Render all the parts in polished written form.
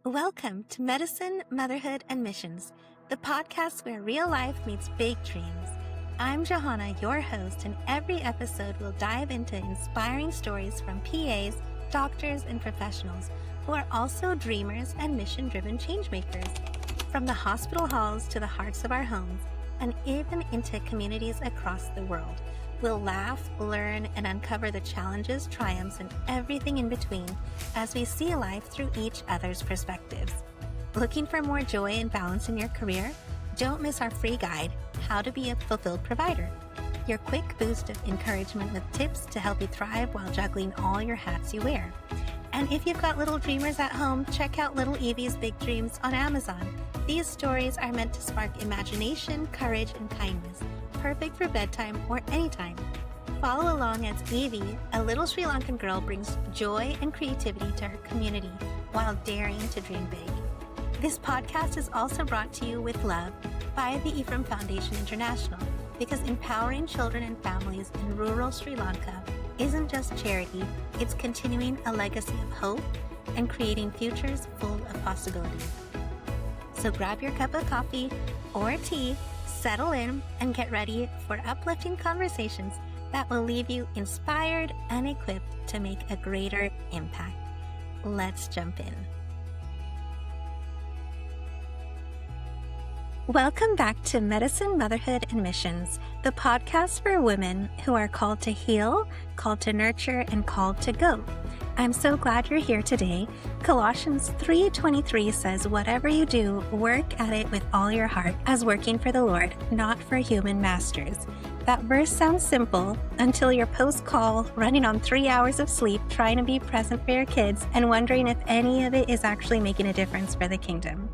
Welcome to Medicine, Motherhood, and Missions, the podcast where real life meets big dreams. I'm Johanna, your host, and every episode will dive into inspiring stories from PAs, doctors, and professionals who are also dreamers and mission-driven changemakers. From the hospital halls to the hearts of our homes, and even into communities across the world, we'll laugh, learn, and uncover the challenges, triumphs, and everything in between as we see life through each other's perspectives. Looking for more joy and balance in your career? Don't miss our free guide, How to Be a Fulfilled Provider. Your quick boost of encouragement with tips to help you thrive while juggling all your hats you wear. And if you've got little dreamers at home, check out Little Evie's Big Dreams on Amazon. These stories are meant to spark imagination, courage, and kindness, perfect for bedtime or anytime. Follow along as Evie, a little Sri Lankan girl, brings joy and creativity to her community while daring to dream big. This podcast is also brought to you with love by the Ephraim Foundation International, because empowering children and families in rural Sri Lanka isn't just charity, it's continuing a legacy of hope and creating futures full of possibilities. So grab your cup of coffee or tea, settle in, and get ready for uplifting conversations that will leave you inspired and equipped to make a greater impact. Let's jump in. Welcome back to Medicine, Motherhood, and Missions, the podcast for women who are called to heal, called to nurture, and called to go. I'm so glad you're here today. Colossians 3:23 says, "Whatever you do, work at it with all your heart, as working for the Lord, not for human masters." That verse sounds simple until you're post-call, running on 3 hours of sleep, trying to be present for your kids, and wondering if any of it is actually making a difference for the kingdom.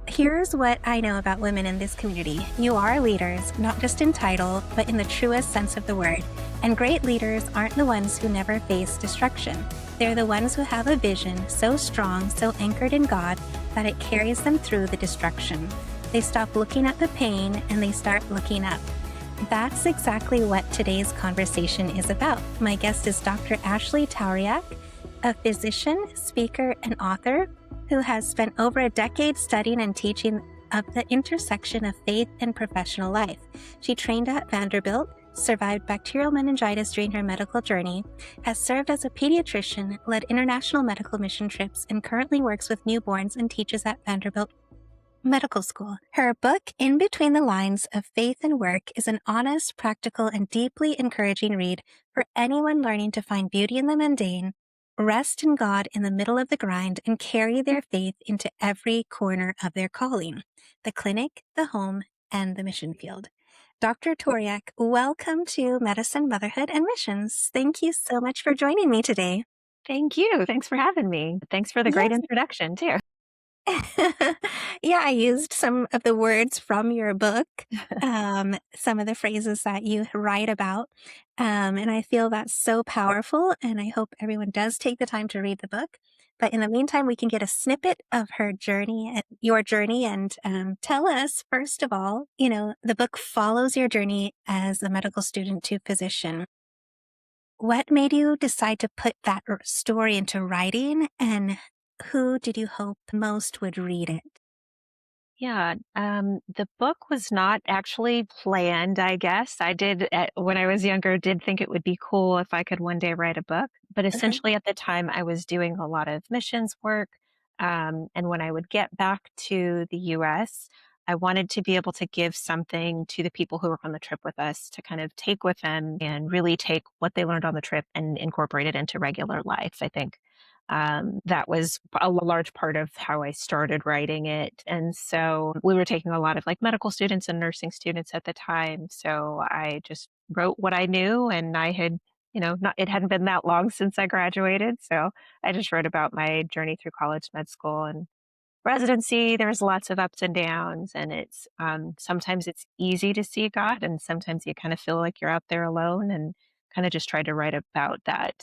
Here's what I know about women in this community. You are leaders, not just in title, but in the truest sense of the word. And great leaders aren't the ones who never face destruction. They're the ones who have a vision so strong, so anchored in God, that it carries them through the destruction. They stop looking at the pain and they start looking up. That's exactly what today's conversation is about. My guest is Dr. Ashley Tauriac, a physician, speaker, and author who has spent over a decade studying and teaching of the intersection of faith and professional life. She trained at Vanderbilt, survived bacterial meningitis during her medical journey, has served as a pediatrician, led international medical mission trips, and currently works with newborns and teaches at Vanderbilt Medical School. Her book, In Between the Lines of Faith and Work, is an honest, practical, and deeply encouraging read for anyone learning to find beauty in the mundane, rest in God in the middle of the grind, and carry their faith into every corner of their calling, the clinic, the home, and the mission field. Dr. Tauriac, welcome to Medicine, Motherhood, and Missions. Thank you so much for joining me today. Thank you. Thanks for having me. Thanks for the great introduction, too. Yeah, I used some of the words from your book, some of the phrases that you write about, and I feel that's so powerful, and I hope everyone does take the time to read the book. But in the meantime, we can get a snippet of her journey, your journey, and tell us, first of all, the book follows your journey as a medical student to physician. What made you decide to put that story into writing, and who did you hope most would read it? Yeah, the book was not actually planned, I guess. I did, when I was younger, did think it would be cool if I could one day write a book. But essentially at the time, I was doing a lot of missions work. And when I would get back to the US, I wanted to be able to give something to the people who were on the trip with us to kind of take with them and really take what they learned on the trip and incorporate it into regular life. I think that was a large part of how I started writing it. And so we were taking a lot of like medical students and nursing students at the time. So I just wrote what I knew, and I had, it hadn't been that long since I graduated. So I just wrote about my journey through college, med school, and residency. There's lots of ups and downs, and it's sometimes it's easy to see God, and sometimes you kind of feel like you're out there alone, and kind of just tried to write about that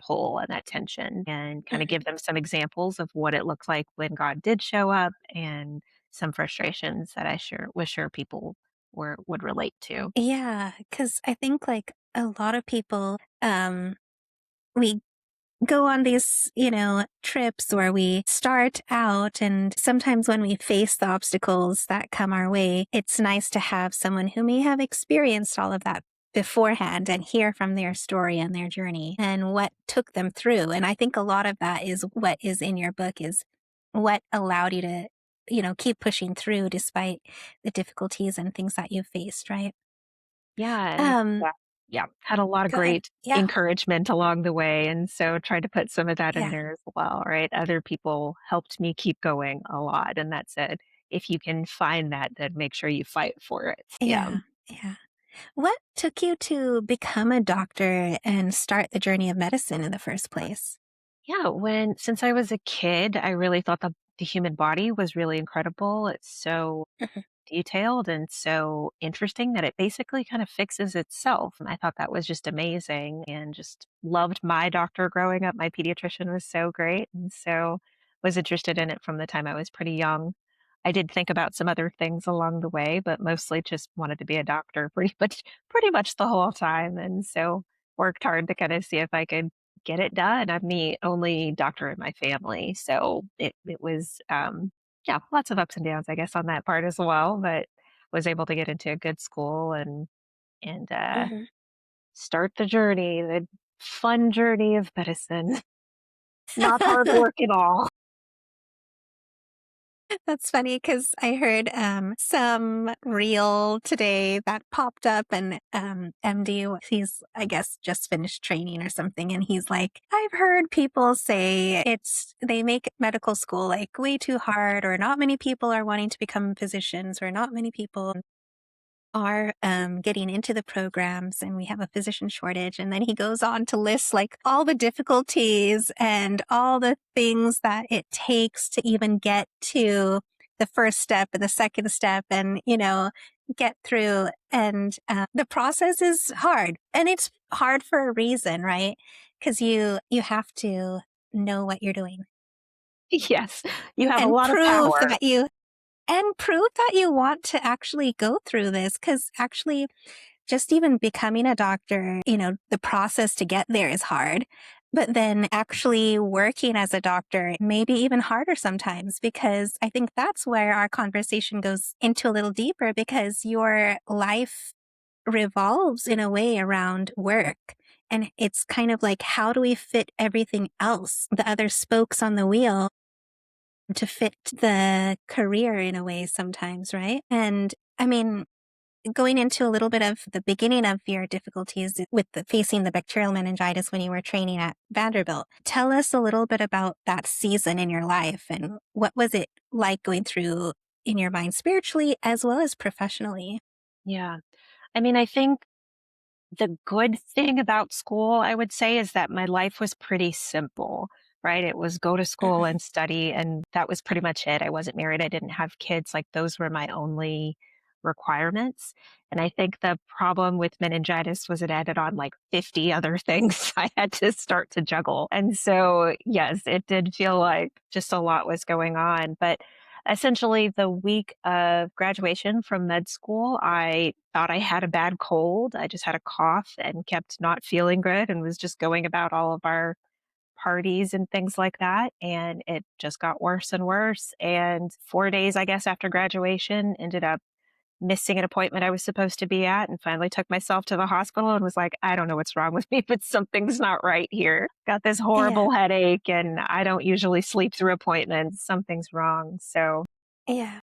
pull and that tension, and kind of give them some examples of what it looked like when God did show up, and some frustrations that I was sure people would relate to. Yeah, because I think like a lot of people, we go on these, trips where we start out, and sometimes when we face the obstacles that come our way, it's nice to have someone who may have experienced all of that beforehand and hear from their story and their journey and what took them through. And I think a lot of that is what is in your book, is what allowed you to, keep pushing through despite the difficulties and things that you faced, right? Yeah, and Um, yeah, had a lot of Go ahead. great Yeah. encouragement along the way, and so tried to put some of that in Yeah. there as well, right? Other people helped me keep going a lot, and that said, if you can find that, then make sure you fight for it. Yeah. Yeah. Yeah. What took you to become a doctor and start the journey of medicine in the first place? Yeah, since I was a kid, I really thought the human body was really incredible. It's so Mhm. detailed and so interesting that it basically kind of fixes itself. And I thought that was just amazing and just loved my doctor growing up. My pediatrician was so great. And so was interested in it from the time I was pretty young. I did think about some other things along the way, but mostly just wanted to be a doctor pretty much the whole time. And so worked hard to kind of see if I could get it done. I'm the only doctor in my family. So it was yeah, lots of ups and downs, I guess, on that part as well, but was able to get into a good school and Mhm. start the fun journey of medicine. Not hard work at all. That's funny because I heard some reel today that popped up, and MD, he's, I guess, just finished training or something. And he's like, I've heard people say they make medical school like way too hard, or not many people are wanting to become physicians, or not many people are getting into the programs, and we have a physician shortage. And then he goes on to list like all the difficulties and all the things that it takes to even get to the first step and the second step, and, get through. And the process is hard, and it's hard for a reason, right? Because you have to know what you're doing Yes, you have a and lot of power. prove that you want to actually go through this. Because actually, just even becoming a doctor, the process to get there is hard. But then actually working as a doctor may be even harder sometimes, because I think that's where our conversation goes into a little deeper, because your life revolves in a way around work. And it's kind of like, how do we fit everything else, the other spokes on the wheel, to fit the career in a way sometimes, right? And I mean, going into a little bit of the beginning of your difficulties with facing the bacterial meningitis when you were training at Vanderbilt, tell us a little bit about that season in your life, and what was it like going through in your mind spiritually as well as professionally? Yeah. I mean, I think the good thing about school, I would say, is that my life was pretty simple, right? It was go to school Mhm. and study, and that was pretty much it. I wasn't married, I didn't have kids. Like, those were my only requirements. And I think the problem with meningitis was it added on like 50 other things I had to start to juggle. And so, yes, it did feel like just a lot was going on. But essentially, the week of graduation from med school, I thought I had a bad cold. I just had a cough and kept not feeling good and was just going about all of our parties and things like that. And it just got worse and worse. And 4 days, I guess, after graduation, ended up missing an appointment I was supposed to be at, and finally took myself to the hospital and was like, I don't know what's wrong with me, but something's not right here. Got this Yeah, horrible headache, and I don't usually sleep through appointments. Something's wrong. yeah.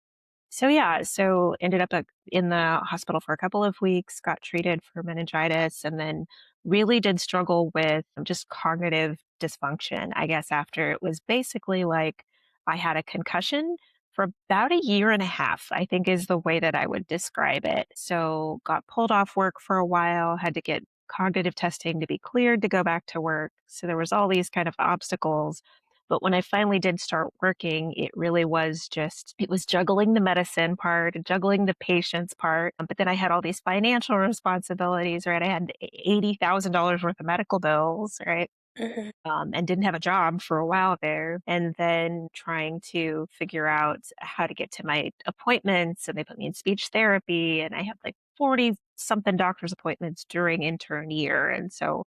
So ended up in the hospital for a couple of weeks, got treated for meningitis, and then really did struggle with just cognitive dysfunction. I guess after it was basically like I had a concussion for about a year and a half, I think is the way that I would describe it. So got pulled off work for a while, had to get cognitive testing to be cleared to go back to work. So there was all these kind of obstacles, but when I finally did start working, it really was it was juggling the medicine part, juggling the patient's part. But then I had all these financial responsibilities, right? I had $80,000 worth of medical bills, right? Mhm. And didn't have a job for a while there. And then trying to figure out how to get to my appointments. And they put me in speech therapy. And I had like 40 something doctor's appointments during intern year. And so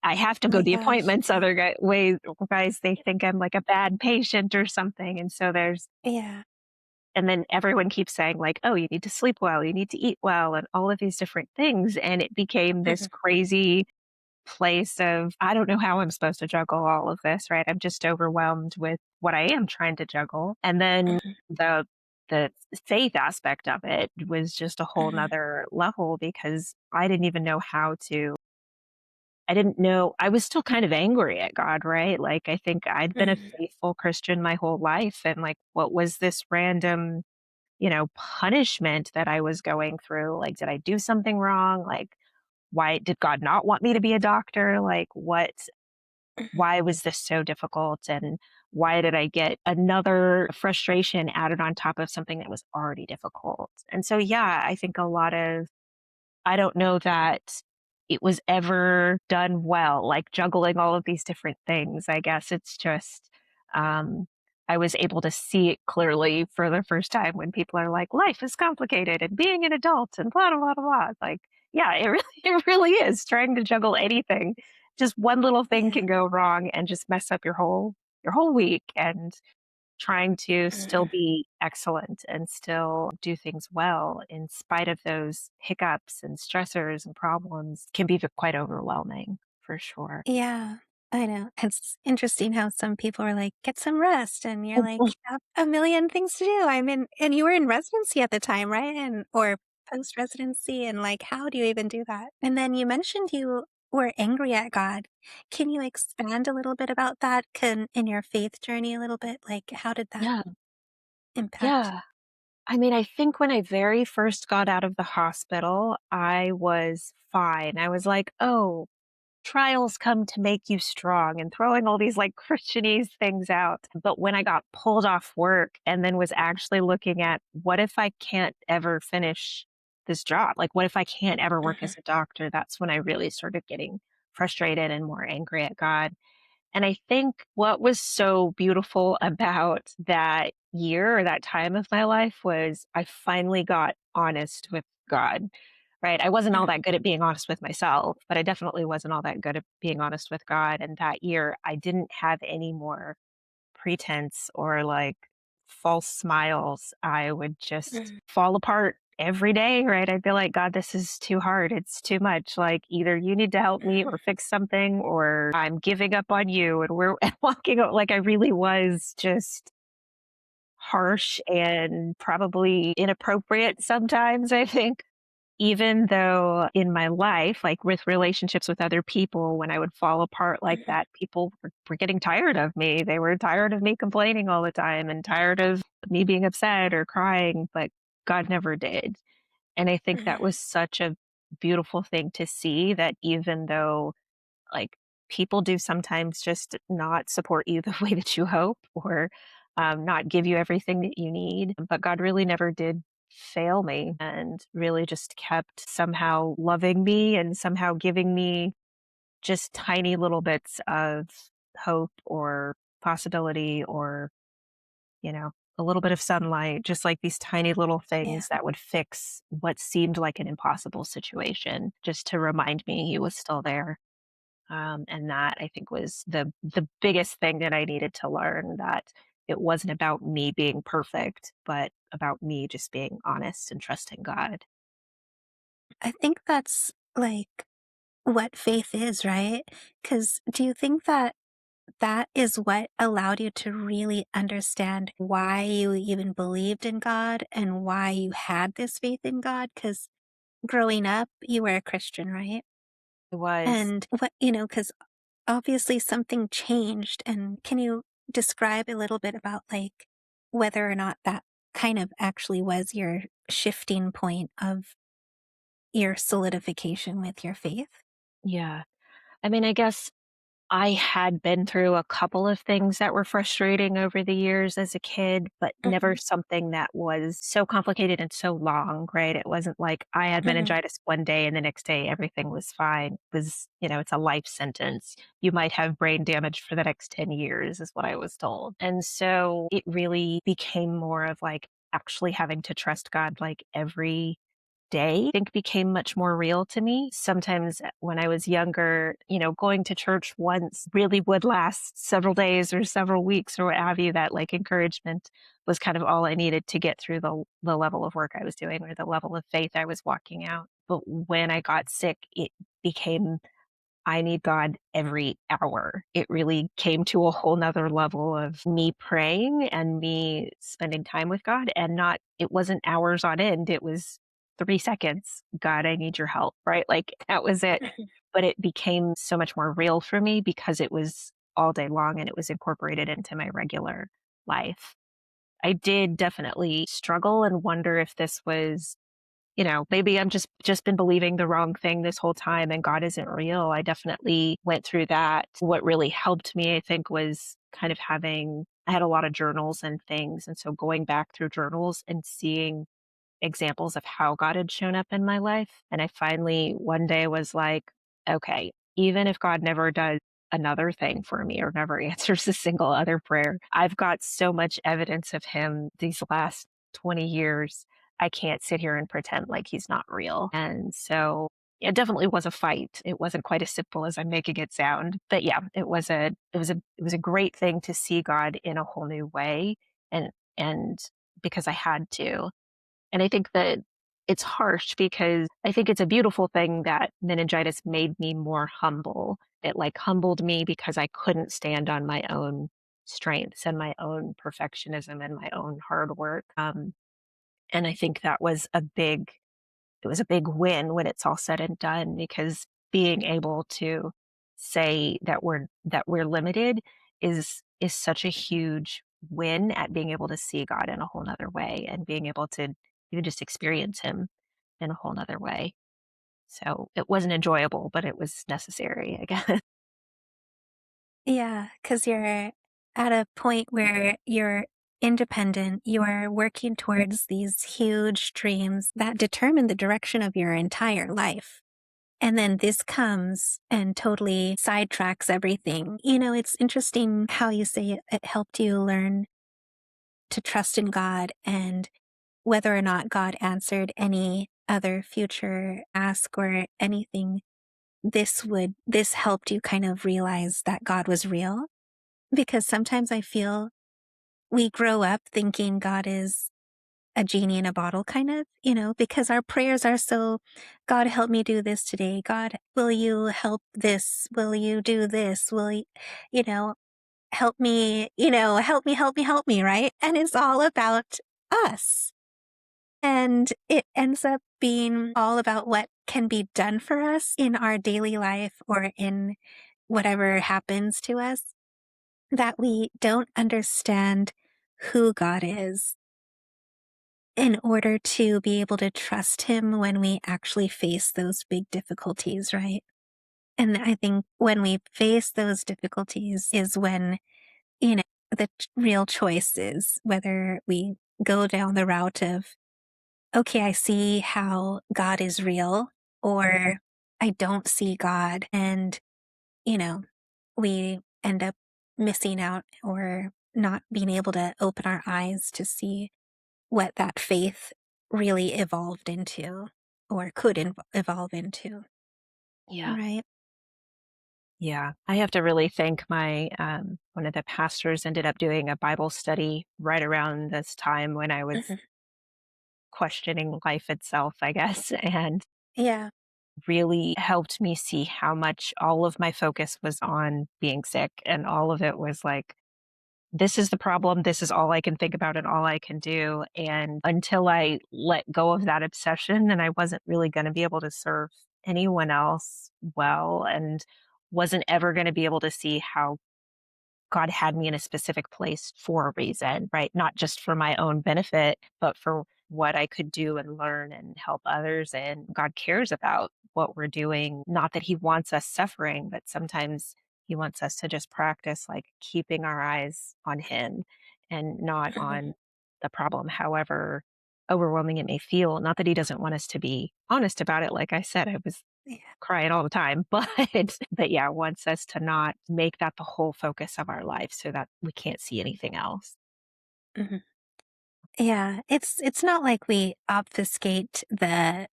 I have to Oh go my to the gosh. appointments, otherwise they think I'm like a bad patient or something. And so Yeah. and then everyone keeps saying like, oh, you need to sleep well, you need to eat well, and all of these different things. And it became this Mhm, crazy place of, I don't know how I'm supposed to juggle all of this, right? I'm just overwhelmed with what I am trying to juggle. And then mhm, the faith aspect of it was just a whole mhm, nother level because I didn't even know how to. I didn't know. I was still kind of angry at God, right? Like, I think I'd been a mhm, faithful Christian my whole life. And like, what was this random, punishment that I was going through? Like, did I do something wrong? Like, why did God not want me to be a doctor? Like, mhm. why was this so difficult? And why did I get another frustration added on top of something that was already difficult? And so, yeah, I think a lot of, I don't know that it was ever done well, like juggling all of these different things. I guess it's just, um, I was able to see it clearly for the first time when people are like, life is complicated and being an adult and blah, blah, blah, blah. Like, yeah, it really, it really is trying to juggle anything. Just one little thing Yeah. can go wrong and just mess up your whole week. And trying to still Mhm. be excellent and still do things well in spite of those hiccups and stressors and problems can be quite overwhelming for sure. Yeah, I know. It's interesting how some people are like, "Get some rest," and you're like, "I have a million things to do." I'm in and you were in residency at the time, right? And or post-residency, and, like, how do you even do that? And then you mentioned you were angry at God. Can you expand a little bit about that? Can in your faith journey a little bit? Like, how did that Yeah. impact? Yeah. I mean, I think when I very first got out of the hospital, I was fine. I was like, oh, trials come to make you strong and throwing all these like Christianese things out. But when I got pulled off work and then was actually looking at what if I can't ever finish this job? Like, what if I can't ever work Mhm, as a doctor? That's when I really started getting frustrated and more angry at God. And I think what was so beautiful about that year or that time of my life was I finally got honest with God, right? I wasn't all mhm, that good at being honest with myself, but I definitely wasn't all that good at being honest with God. And that year, I didn't have any more pretense or like false smiles. I would just mhm, fall apart every day, right? I'd be like, God, this is too hard. It's too much. Like, either you need to help me mhm, or fix something, or I'm giving up on you. And we're walking out. Like, I really was just harsh and probably inappropriate sometimes, I think. Even though in my life, like with relationships with other people, when I would fall apart like mhm, that, people were getting tired of me. They were tired of me complaining all the time and tired of me being upset or crying, but God never did. And I think that mhm. was such a beautiful thing to see that even though like people do sometimes just not support you the way that you hope or not give you everything that you need. But God really never did fail me and really just kept somehow loving me and somehow giving me just tiny little bits of hope or possibility or, a little bit of sunlight, just like these tiny little Yeah. things that would fix what seemed like an impossible situation, just to remind me he was still there. And that I think was the biggest thing that I needed to learn, that it wasn't about me being perfect, but about me just being honest and trusting God. I think that's, like, what faith is, right? Because do you think that that is what allowed you to really understand why you even believed in God and why you had this faith in God? Because growing up, you were a Christian, right? It was, And because obviously something changed. And can you describe a little bit about like whether or not that kind of actually was your shifting point of your solidification with your faith? yeah. I mean, I guess I had been through a couple of things that were frustrating over the years as a kid, but never Mhm, something that was so complicated and so long, right? It wasn't like I had mhm, meningitis one day and the next day everything was fine. It was, it's a life sentence. You might have brain damage for the next 10 years, is what I was told. And so it really became more of like actually having to trust God like every day, I think became much more real to me. Sometimes when I was younger, going to church once really would last several days or several weeks or what have you. That like encouragement was kind of all I needed to get through the level of work I was doing or the level of faith I was walking out. But when I got sick, it became I need God every hour. It really came to a whole nother level of me praying and me spending time with God and it wasn't hours on end. It was 3 seconds. God, I need your help, right? Like that was it. But it became so much more real for me because it was all day long and it was incorporated into my regular life. I did definitely struggle and wonder if this was maybe I'm just been believing the wrong thing this whole time and God isn't real. I definitely went through that. What really helped me, I think, was kind of I had a lot of journals and things. And so going back through journals and seeing examples of how God had shown up in my life. And I finally one day was like, okay, even if God never does another thing for me or never answers a single other prayer, I've got so much evidence of him these last 20 years. I can't sit here and pretend like he's not real. And so it definitely was a fight. It wasn't quite as simple as I'm making it sound. But yeah, it was a great thing to see God in a whole new way and because I had to. And I think that it's harsh because I think it's a beautiful thing that meningitis made me more humble. It like humbled me because I couldn't stand on my own strengths and my own perfectionism and my own hard work. And I think it was a big win when it's all said and done because being able to say that we're limited is such a huge win at being able to see God in a whole nother way and being able to even just experience him in a whole nother way. So it wasn't enjoyable, but it was necessary, I guess. Yeah, because you're at a point where you're independent, you're working towards these huge dreams that determine the direction of your entire life. And then this comes and totally sidetracks everything. It's interesting how you say it helped you learn to trust in God and whether or not God answered any other future ask or anything, this helped you kind of realize that God was real. Because sometimes I feel we grow up thinking God is a genie in a bottle, kind of, because our prayers are so, God, help me do this today. God, will you help this? Will you do this? You know, help me, help me, right? And it's all about us. And it ends up being all about what can be done for us in our daily life or in whatever happens to us, that we don't understand who God is in order to be able to trust him when we actually face those big difficulties, right? And I think when we face those difficulties is when, the real choice is whether we go down the route of, okay, I see how God is real, or I don't see God. And, you know, we end up missing out or not being able to open our eyes to see what that faith really evolved into or could evolve into. Yeah. Right. Yeah. I have to really thank my one of the pastors ended up doing a Bible study right around this time when I was Mhm. questioning life itself, I guess, and Yeah. really helped me see how much all of my focus was on being sick and all of it was like this is the problem. This is all I can think about and all I can do. And until I let go of that obsession, then I wasn't really going to be able to serve anyone else well and wasn't ever going to be able to see how God had me in a specific place for a reason, right? Not just for my own benefit, but for what I could do and learn and help others. And God cares about what we're doing. Not that He wants us suffering, but sometimes He wants us to just practice like keeping our eyes on Him and not on the problem, however overwhelming it may feel. Not that He doesn't want us to be honest about it. Like I said, I was Yeah. crying all the time, but yeah, wants us to not make that the whole focus of our life so that we can't see anything else. Mhm. Yeah. It's not like we obfuscate the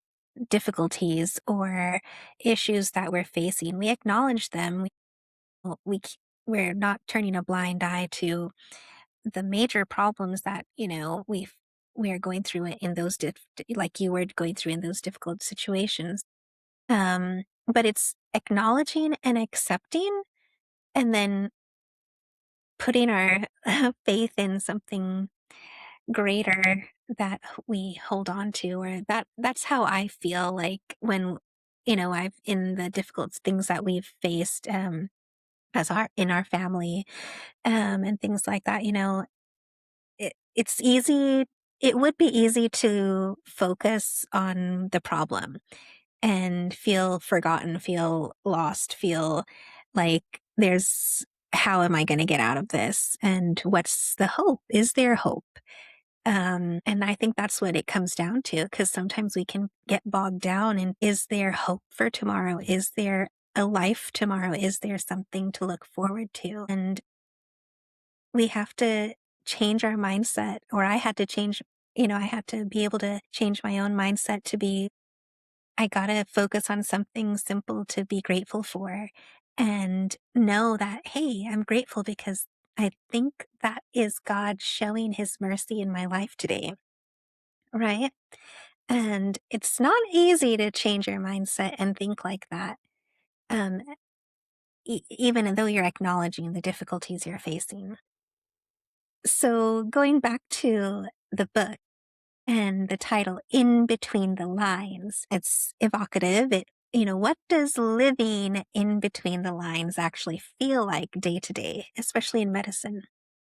difficulties or issues that we're facing. We acknowledge them. We're not turning a blind eye to the major problems that we are going through in those like you were going through in those difficult situations. But it's acknowledging and accepting, and then putting our faith in something greater that we hold on to, or that's how I feel like when I've in the difficult things that we've faced as our in our family, and things like that. It's easy. It would be easy to focus on the problem and feel forgotten, feel lost, feel like how am I going to get out of this? And what's the hope? Is there hope? And I think that's what it comes down to, because sometimes we can get bogged down in, is there hope for tomorrow? Is there a life tomorrow? Is there something to look forward to? And we have to change our mindset, or I had to change, I had to be able to change my own mindset to be, I gotta focus on something simple to be grateful for and know that, hey, I'm grateful because I think that is God showing his mercy in my life today. Right. And it's not easy to change your mindset and think like that. Um, even though you're acknowledging the difficulties you're facing. So going back to the book and the title, In Between the Lines, it's evocative. What does living in between the lines actually feel like day to day, especially in medicine?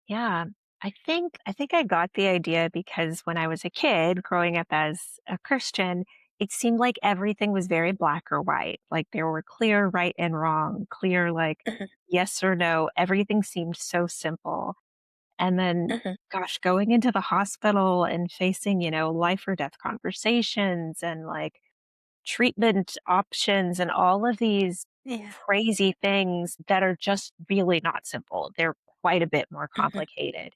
Yeah. I think I got the idea because when I was a kid growing up as a Christian, it seemed like everything was very black or white. Like there were clear right and wrong, clear like Mhm, yes or no. Everything seemed so simple. And then mhm. gosh, going into the hospital and facing, life or death conversations and like treatment options and all of these Yeah. crazy things that are just really not simple. They're quite a bit more Mhm, complicated.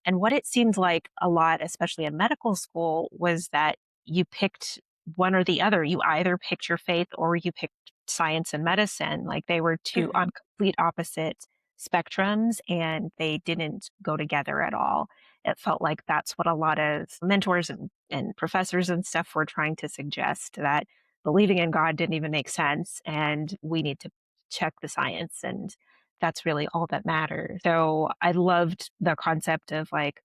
And what it seemed like a lot, especially in medical school, was that you picked one or the other. You either picked your faith or you picked science and medicine. Like they were two mhm, on complete opposite spectrums and they didn't go together at all. It felt like that's what a lot of mentors and professors and stuff were trying to suggest, that believing in God didn't even make sense and we need to check the science, and that's really all that matters. So I loved the concept of like,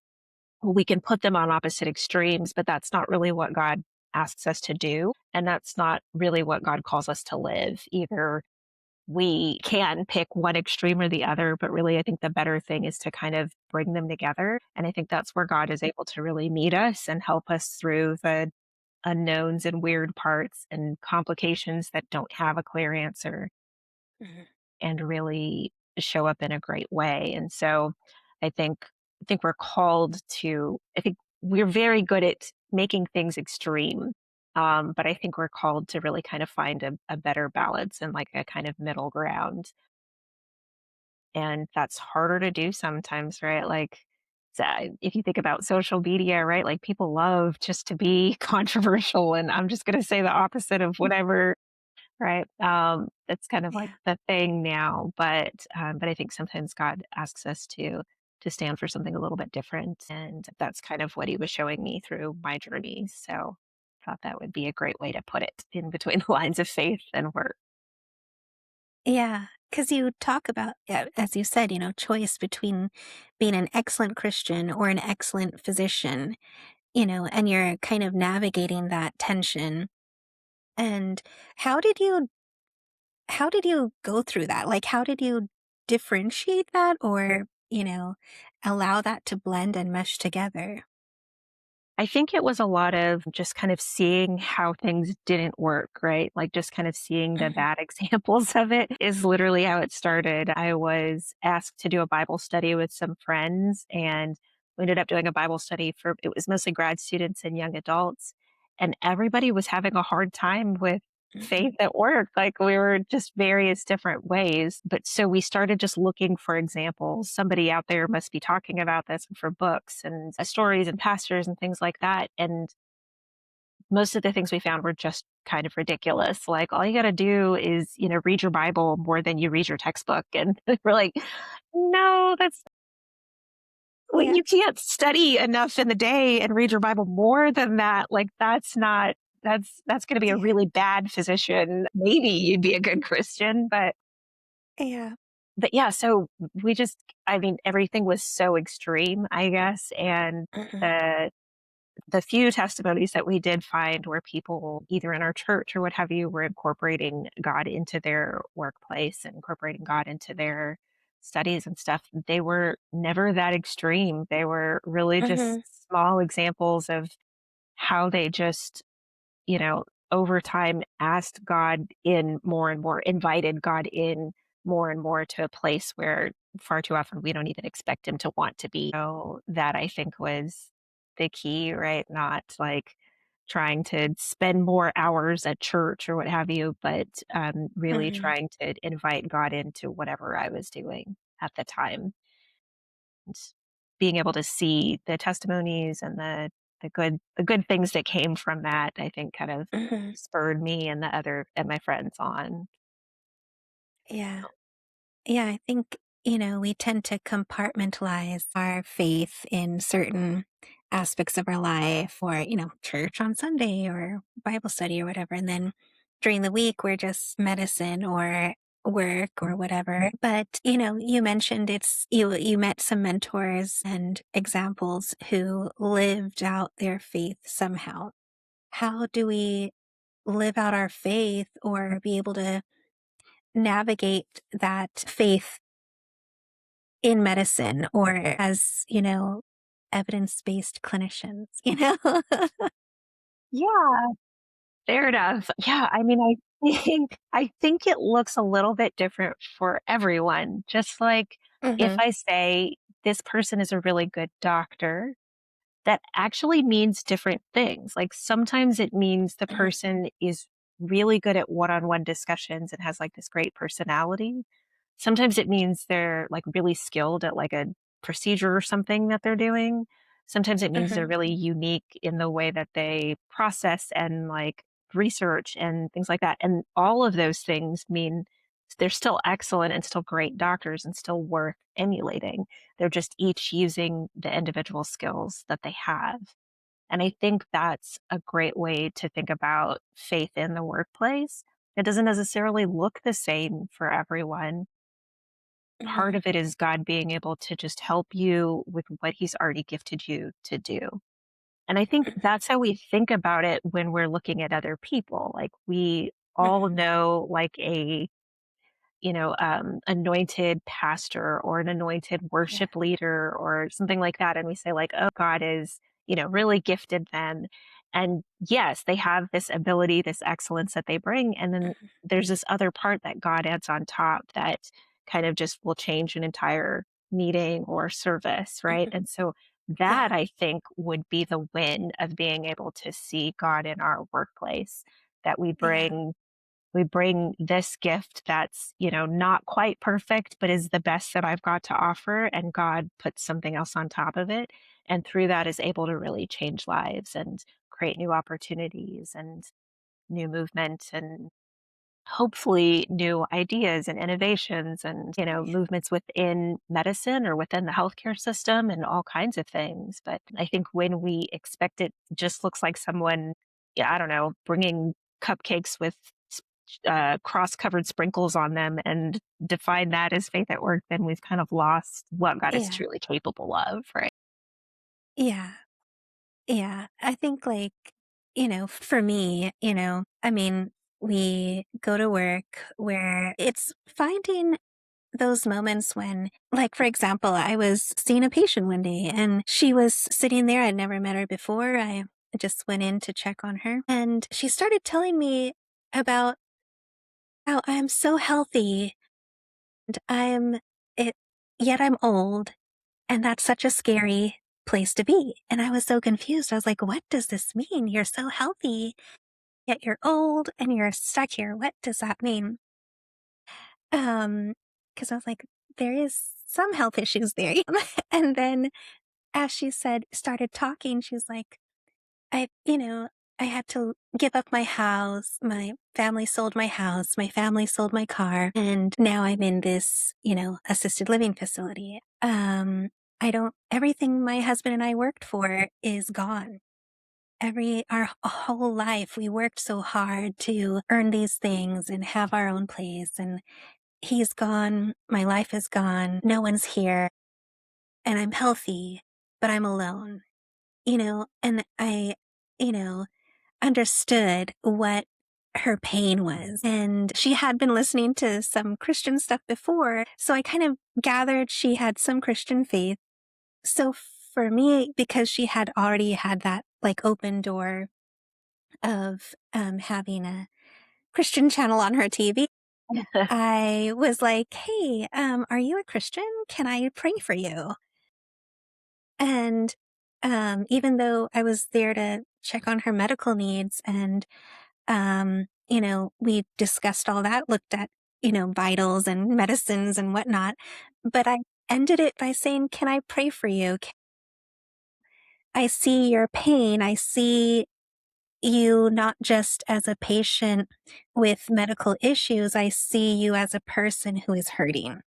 well, we can put them on opposite extremes, but that's not really what God asks us to do. And that's not really what God calls us to live. Either we can pick one extreme or the other, but really, I think the better thing is to kind of bring them together. And I think that's where God is able to really meet us and help us through the unknowns and weird parts and complications that don't have a clear answer, mhm. and really show up in a great way. And so I think I think we're called to, I think we're very good at making things extreme. But I think we're called to really kind of find a better balance and like a kind of middle ground. And that's harder to do sometimes, right? Like if you think about social media, right? Like people love just to be controversial. And I'm just going to say the opposite of whatever. Right. It's kind of like Yeah. the thing now, but I think sometimes God asks us to stand for something a little bit different, and that's kind of what He was showing me through my journey. So, I thought that would be a great way to put it, in between the lines of faith and work. Yeah, because you talk about, yeah, as you said, choice between being an excellent Christian or an excellent physician, and you're kind of navigating that tension. And how did you how did you go through that? Like, how did you differentiate that, or, allow that to blend and mesh together? I think it was a lot of just kind of seeing how things didn't work, right? Like just kind of seeing the Mhm, bad examples of it is literally how it started. I was asked to do a Bible study with some friends, and we ended up doing a Bible study for, it was mostly grad students and young adults. And everybody was having a hard time with mhm, faith at work. Like we were just various different ways. But so we started just looking for examples. Somebody out there must be talking about this, for books and stories and pastors and things like that. And most of the things we found were just kind of ridiculous. Like, all you got to do is, read your Bible more than you read your textbook. And we're like, no, well, Yeah. you can't study enough in the day and read your Bible more than that. Like, that's going to be a Yeah. really bad physician. Maybe you'd be a good Christian, Yeah. but yeah, so I mean, everything was so extreme, I guess. And Mhm. the few testimonies that we did find where people, either in our church or what have you, were incorporating God into their workplace and incorporating God into their studies and stuff, they were never that extreme. They were really just Mhm. small examples of how they just, you know, over time asked God in more and more, invited God in more and more to a place where far too often we don't even expect him to want to be. So that, I think, was the key, right? Not like trying to spend more hours at church or what have you, but really Mhm. trying to invite God into whatever I was doing at the time. And being able to see the testimonies and the good things that came from that, I think, kind of Mhm. spurred me and the other and my friends on. Yeah. Yeah, I think, we tend to compartmentalize our faith in certain aspects of our life or, church on Sunday or Bible study or whatever. And then during the week, we're just medicine or work or whatever. But, you mentioned you met some mentors and examples who lived out their faith somehow. How do we live out our faith or be able to navigate that faith in medicine or as, evidence-based clinicians, you know? Yeah, fair enough. Yeah, I mean, I think it looks a little bit different for everyone. Just like if Mhm, I say this person is a really good doctor, that actually means different things. Like, sometimes it means the mhm, person is really good at one-on-one discussions and has like this great personality. Sometimes it means they're like really skilled at like a procedure or something that they're doing. Sometimes it means they're mhm, really unique in the way that they process and like research and things like that. And all of those things mean they're still excellent and still great doctors and still worth emulating. They're just each using the individual skills that they have. And I think that's a great way to think about faith in the workplace. It doesn't necessarily look the same for everyone. Part mhm, of it is God being able to just help you with what he's already gifted you to do. And I think mhm, that's how we think about it when we're looking at other people. Like, we all mhm. know like anointed pastor or an anointed Yeah, worship leader or something like that. And we say, like, oh, God is, really gifted them. And yes, they have this ability, this excellence that they bring. And then mhm, there's this other part that God adds on top that kind of just will change an entire meeting or service, right? mhm. And so Yeah, that, I think, would be the win of being able to see God in our workplace, that yeah, we bring this gift that's, not quite perfect, but is the best that I've got to offer. And God puts something else on top of it. And through that is able to really change lives and create new opportunities and new movement and hopefully new ideas and innovations and, yeah, movements within medicine or within the healthcare system and all kinds of things. But I think when we expect it just looks like someone, yeah, I don't know, bringing cupcakes with cross-covered sprinkles on them and define that as faith at work, then we've kind of lost what God is yeah, truly capable of, right? yeah, yeah. I think, like, for me, I mean, we go to work where it's finding those moments when, like, for example, I was seeing a patient one day and she was sitting there. I'd never met her before. I just went in to check on her and she started telling me about how I'm so healthy and it, yet I'm old. And that's such a scary place to be. And I was so confused. I was like, what does this mean? You're so healthy, yet you're old and you're stuck here. What does that mean? Um, because I was like, there is some health issues there. And then as she started talking, she was like, I, I had to give up my house. My family sold my house. My family sold my car. And now I'm in this, assisted living facility. Everything my husband and I worked for is gone. Our whole life, we worked so hard to earn these things and have our own place. And he's gone. My life is gone. No one's here. And I'm healthy, but I'm alone, and I, you know, understood what her pain was. And she had been listening to some Christian stuff before. So I kind of gathered she had some Christian faith. So for me, because she had already had that like open door of having a Christian channel on her TV, I was like, hey, are you a Christian? Can I pray for you? And even though I was there to check on her medical needs and we discussed all that, looked at, vitals and medicines and whatnot. But I ended it by saying, can I pray for you? I see your pain. I see you not just as a patient with medical issues. I see you as a person who is hurting.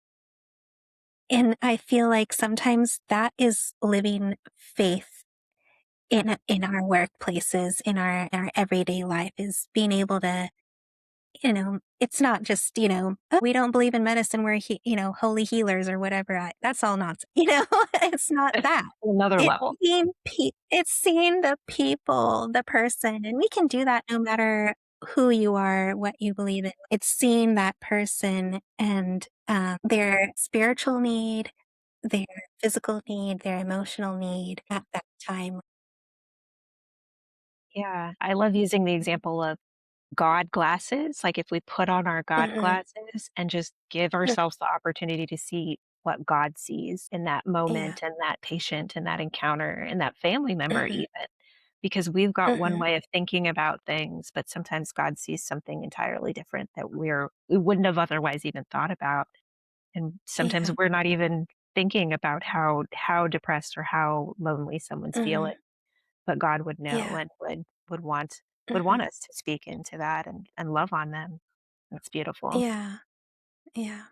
And I feel like sometimes that is living faith in our workplaces, in our everyday life, is being able to, it's not just, "Oh, we don't believe in medicine. We're, holy healers or whatever." That's all nonsense. It's not that. Another level. It's seeing the people, the person, and we can do that no matter who you are, what you believe in. It's seeing that person and their spiritual need, their physical need, their emotional need at that time. Yeah. I love using the example of God glasses. Like if we put on our God Mhm. glasses and just give ourselves the opportunity to see what God sees in that Yeah. moment and that patient and that encounter and that family member, Mhm. even. Because we've got one Mhm. way of thinking about things, but sometimes God sees something entirely different that we wouldn't have otherwise even thought about. And sometimes Yeah. we're not even thinking about how depressed or how lonely someone's feeling, Mhm. but God would know Yeah. and would want Mhm. us to speak into that and love on them. That's beautiful. Yeah. Yeah.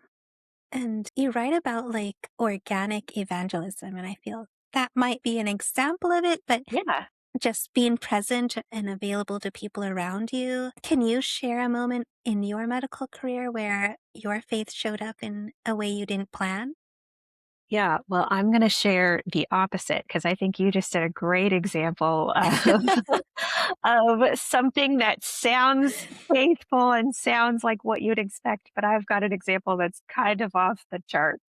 And you write about like organic evangelism, and I feel that might be an example of it, but Yeah. just being present and available to people around you. Can you share a moment in your medical career where your faith showed up in a way you didn't plan? Yeah, well, I'm going to share the opposite because I think you just did a great example of of something that sounds faithful and sounds like what you'd expect, but I've got an example that's kind of off the chart.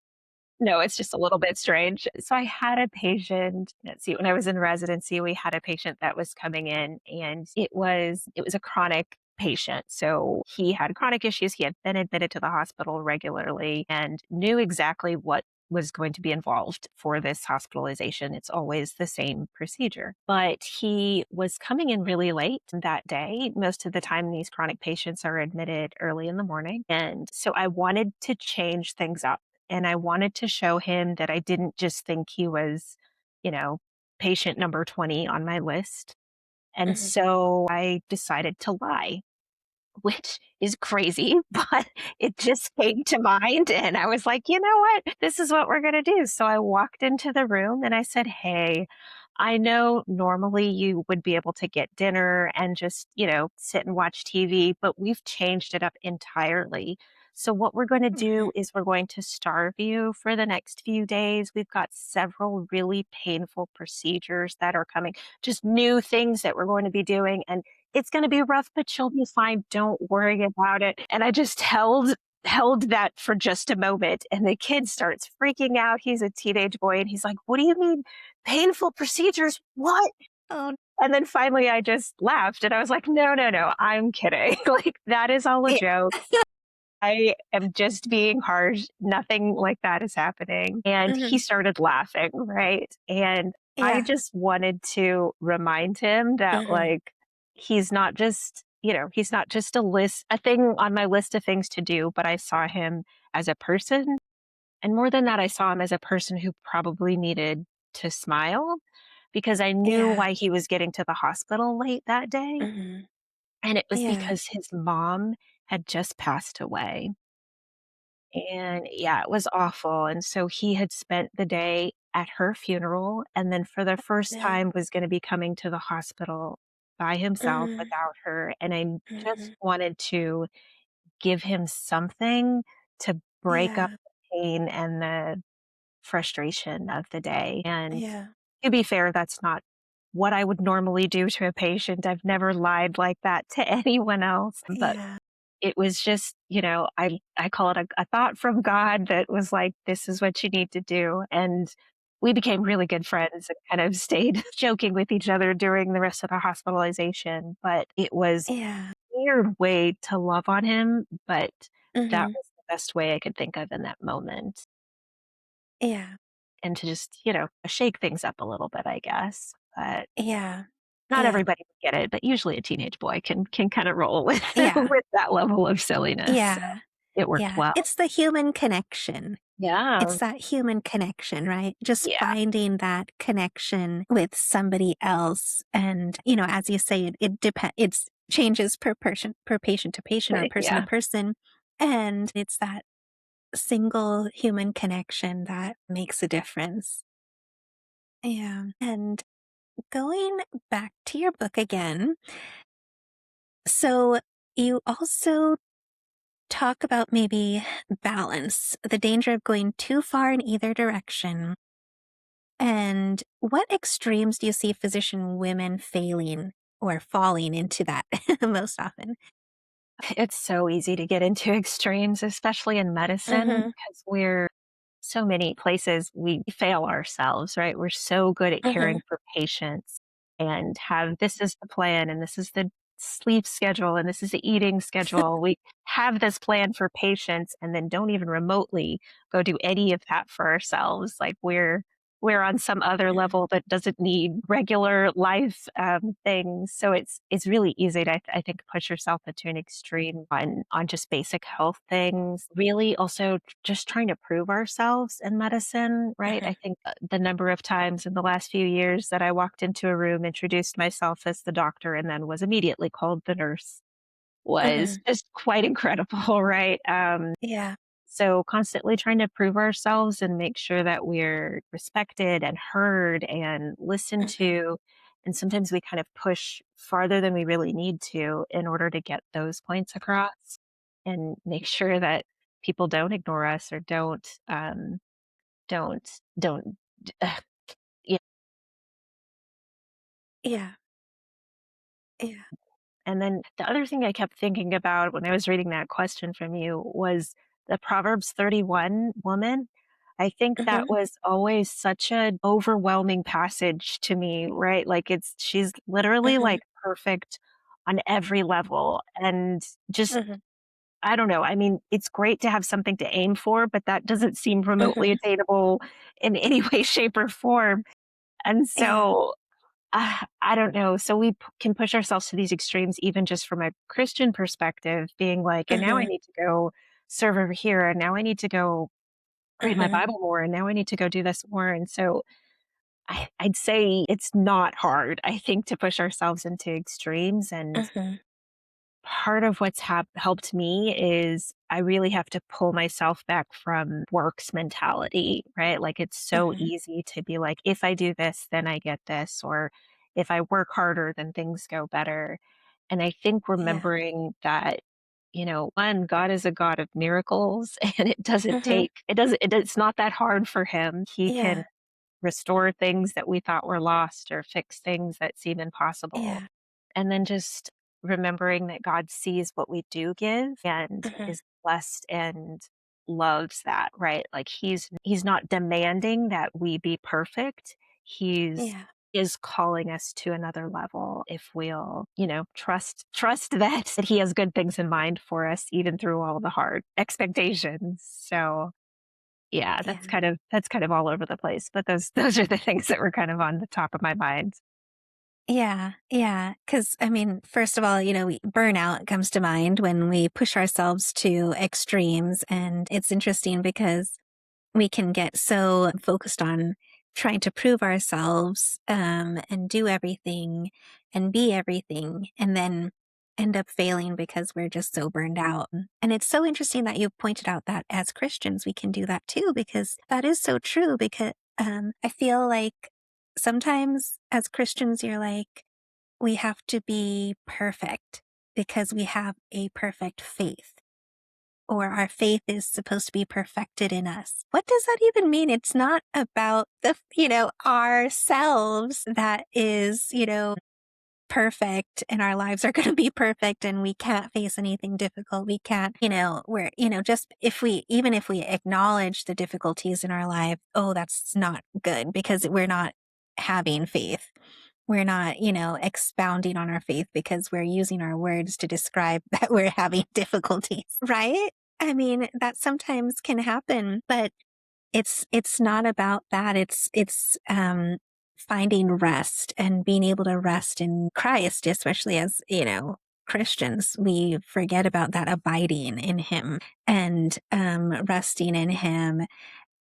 No, it's just a little bit strange. So I had a patient, let's see, when I was in residency, we had a patient that was coming in and it was a chronic patient. So he had chronic issues. He had been admitted to the hospital regularly and knew exactly what was going to be involved for this hospitalization. It's always the same procedure. But he was coming in really late that day. Most of the time, these chronic patients are admitted early in the morning. And so I wanted to change things up and I wanted to show him that I didn't just think he was, you know, patient number 20 on my list. And Mhm. so I decided to lie, which is crazy, but it just came to mind. And I was like, you know what? This is what we're going to do. So I walked into the room and I said, hey, I know normally you would be able to get dinner and just, sit and watch TV, but we've changed it up entirely. So, what we're going to Mhm. do is we're going to starve you for the next few days. We've got several really painful procedures that are coming, just new things that we're going to be doing. And it's going to be rough, but she'll be fine. Don't worry about it. And I just held that for just a moment. And the kid starts freaking out. He's a teenage boy. And he's like, what do you mean painful procedures? What? Oh, And then finally I just laughed and I was like, no, no, no, I'm kidding. Like that is all a yeah. joke. I am just being harsh. Nothing like that is happening. And he Mhm. started laughing, right? And I Yeah. just wanted to remind him that Mhm. he's not just a thing on my list of things to do, but I saw him as a person. And more than that, I saw him as a person who probably needed to smile. because I knew Yeah. why he was getting to the hospital late that day. Mhm. And it was Yeah. because his mom had just passed away. And yeah, it was awful. And so he had spent the day at her funeral and then for the first No. time was going to be coming to the hospital by himself Mhm. without her. And I just Mhm. wanted to give him something to break up Yeah. the pain and the frustration of the day. And Yeah. to be fair, that's not what I would normally do to a patient. I've never lied like that to anyone else. But Yeah. it was just, I call it a thought from God that was like, this is what you need to do. And we became really good friends and kind of stayed joking with each other during the rest of the hospitalization. But it was Yeah. a weird way to love on him, but that Mhm. was the best way I could think of in that moment. Yeah. And to just, shake things up a little bit, I guess. But Yeah. not Yeah. everybody would get it, but usually a teenage boy can kind of roll with Yeah. with that level of silliness. So Yeah. it worked Yeah. well. It's the human connection. Yeah. It's that human connection, right? Just Yeah. finding that connection with somebody else. And, as you say, it depends, it's changes per patient to patient or person to Yeah. person. And it's that single human connection that makes a difference. Yeah. And going back to your book again. So you also talk about maybe balance, the danger of going too far in either direction. And what extremes do you see physician women failing or falling into that most often? It's so easy to get into extremes, especially in medicine, Mhm. because we're so many places we fail ourselves, right? We're so good at caring Mhm. for patients and have this is the plan and this is the sleep schedule and this is the eating schedule. We have this plan for patients and then don't even remotely go do any of that for ourselves. Like we're on some other level that doesn't need regular life things. So it's really easy to I think push yourself into an extreme on just basic health things. Really, also just trying to prove ourselves in medicine, right? I Mhm. think the number of times in the last few years that I walked into a room, introduced myself as the doctor, and then was immediately called the nurse was Mhm. just quite incredible, right? Yeah. So constantly trying to prove ourselves and make sure that we're respected and heard and listened Mhm. to. And sometimes we kind of push farther than we really need to in order to get those points across and make sure that people don't ignore us or don't, uh, yeah. Yeah. Yeah. And then the other thing I kept thinking about when I was reading that question from you was the Proverbs 31 woman. I think that Mhm. was always such an overwhelming passage to me, right? Like she's literally Mhm. like perfect on every level and just Mhm. I don't know. I mean, it's great to have something to aim for, but that doesn't seem remotely Mhm. attainable in any way, shape, or form. And Yeah. so I don't know. So we can push ourselves to these extremes, even just from a Christian perspective, being like, and now I Mhm. need to go serve over here, and now I need to go read my Mhm. Bible more, and now I need to go do this more. And so I'd say it's not hard, I think, to push ourselves into extremes. And Mhm. part of what's helped me is I really have to pull myself back from works mentality, right? Like it's so Mhm. easy to be like, if I do this, then I get this, or if I work harder, then things go better. And I think Yeah. remembering that, one, God is a God of miracles and Mhm. it's not that hard for him. He can Yeah. restore things that we thought were lost or fix things that seem impossible. Yeah. And then just remembering that God sees what we do give and Mhm. is blessed and loves that, right? Like he's not demanding that we be perfect. He's Yeah. is calling us to another level if we'll, trust that he has good things in mind for us even through all the hard expectations. So yeah, Yeah. that's kind of all over the place, but those are the things that were kind of on the top of my mind. Yeah, yeah. Because, I mean, first of all, burnout comes to mind when we push ourselves to extremes. And it's interesting because we can get so focused on trying to prove ourselves, and do everything and be everything, and then end up failing because we're just so burned out. And it's so interesting that you pointed out that as Christians, we can do that too, because that is so true. Because I feel like sometimes as Christians, you're like, we have to be perfect because we have a perfect faith, or our faith is supposed to be perfected in us. What does that even mean? It's not about ourselves that is, perfect, and our lives are going to be perfect and we can't face anything difficult. We can't, just even if we acknowledge the difficulties in our life, oh, that's not good because we're not having faith. We're not, expounding on our faith because we're using our words to describe that we're having difficulties, right? I mean, that sometimes can happen, but it's not about that. It's finding rest and being able to rest in Christ, especially as, Christians. We forget about that abiding in him and resting in him.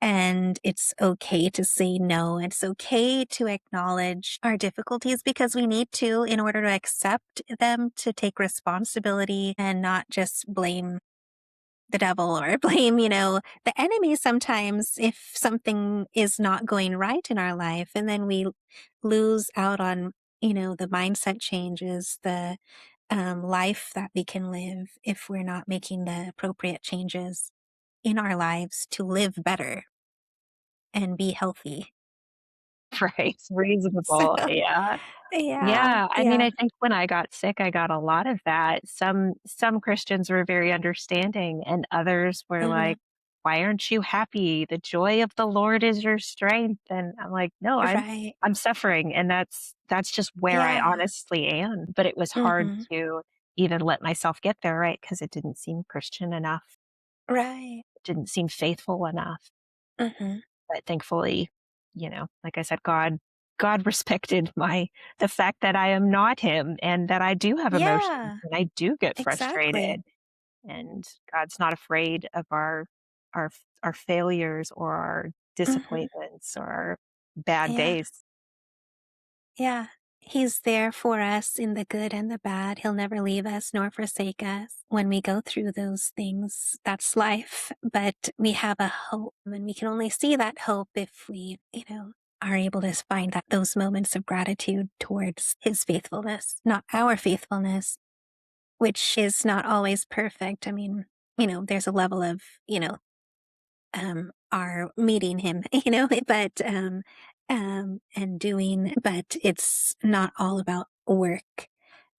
And it's okay to say no. It's okay to acknowledge our difficulties because we need to in order to accept them, to take responsibility and not just blame the devil or blame, the enemy sometimes if something is not going right in our life. And then we lose out on, the mindset changes, the life that we can live if we're not making the appropriate changes in our lives to live better and be healthy. Right. So, Reasonable. Yeah. yeah, Yeah, I mean, yeah. I think when I got sick, I got a lot of that. Some Christians were very understanding and others were Mhm. like, "Why aren't you happy? The joy of the Lord is your strength." And I'm like, "No, Right. I'm suffering and that's just where I Yeah. honestly am." But it was hard Mhm. to even let myself get there, right? Because it didn't seem Christian enough. Right. It didn't seem faithful enough. Mhm. But thankfully, like I said, God respected the fact that I am not him and that I do have emotions Yeah, and I do get exactly. frustrated. And God's not afraid of our failures or our Mhm. disappointments or our bad Yeah. days. Yeah. He's there for us in the good and the bad. He'll never leave us nor forsake us when we go through those things. That's life. But we have a hope, and we can only see that hope if we, are able to find those moments of gratitude towards his faithfulness, not our faithfulness, which is not always perfect. I mean, there's a level of, are meeting him, and doing, but it's not all about work.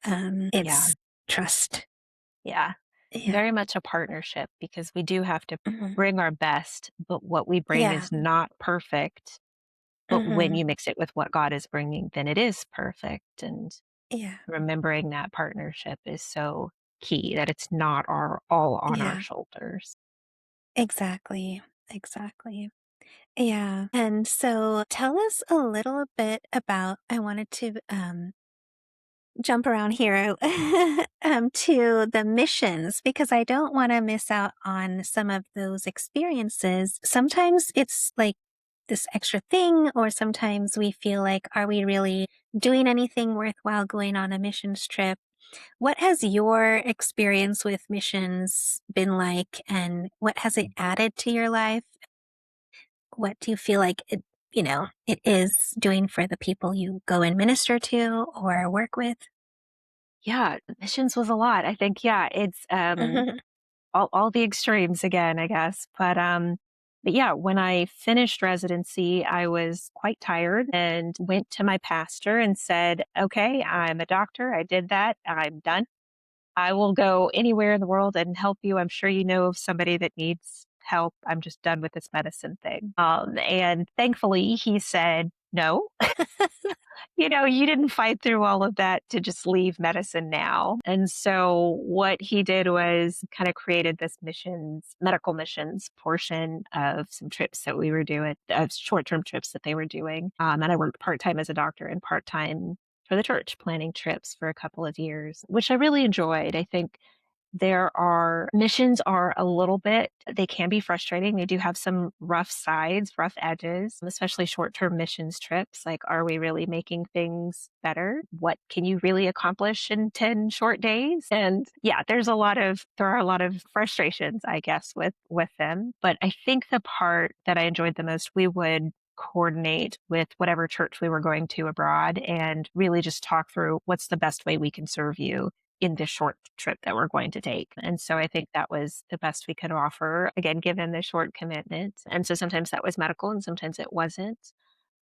Yeah. It's trust. Yeah. Yeah. Very much a partnership because we do have to Mhm. bring our best, but what we bring Yeah. is not perfect. But when Mhm. you mix it with what God is bringing, then it is perfect. And Yeah. remembering that partnership is so key that it's not all on our Yeah. shoulders. Exactly. Exactly. Yeah. And so tell us a little bit about, I wanted to jump around here to the missions because I don't want to miss out on some of those experiences. Sometimes it's like this extra thing, or sometimes we feel like, are we really doing anything worthwhile going on a missions trip? What has your experience with missions been like, and what has it added to your life? What do you feel like it is doing for the people you go and minister to or work with? Yeah, missions was a lot. I think, yeah, it's all the extremes again, I guess. But yeah, when I finished residency, I was quite tired and went to my pastor and said, "Okay, I'm a doctor. I did that. I'm done. I will go anywhere in the world and help you. I'm sure you know of somebody that needs help. I'm just done with this medicine thing." And thankfully, he said, "No, you didn't fight through all of that to just leave medicine now." And so what he did was kind of created this medical missions portion of some trips that we were doing, of short-term trips that they were doing. And I worked part-time as a doctor and part-time for the church planning trips for a couple of years, which I really enjoyed. I think Missions are a little bit, they can be frustrating. They do have some rough sides, rough edges, especially short-term missions trips. Like, are we really making things better? What can you really accomplish in 10 short days? And yeah, there are a lot of frustrations, I guess, with them. But I think the part that I enjoyed the most, we would coordinate with whatever church we were going to abroad and really just talk through what's the best way we can serve you in this short trip that we're going to take. And so I think that was the best we could offer, again, given the short commitment. And so sometimes that was medical and sometimes it wasn't.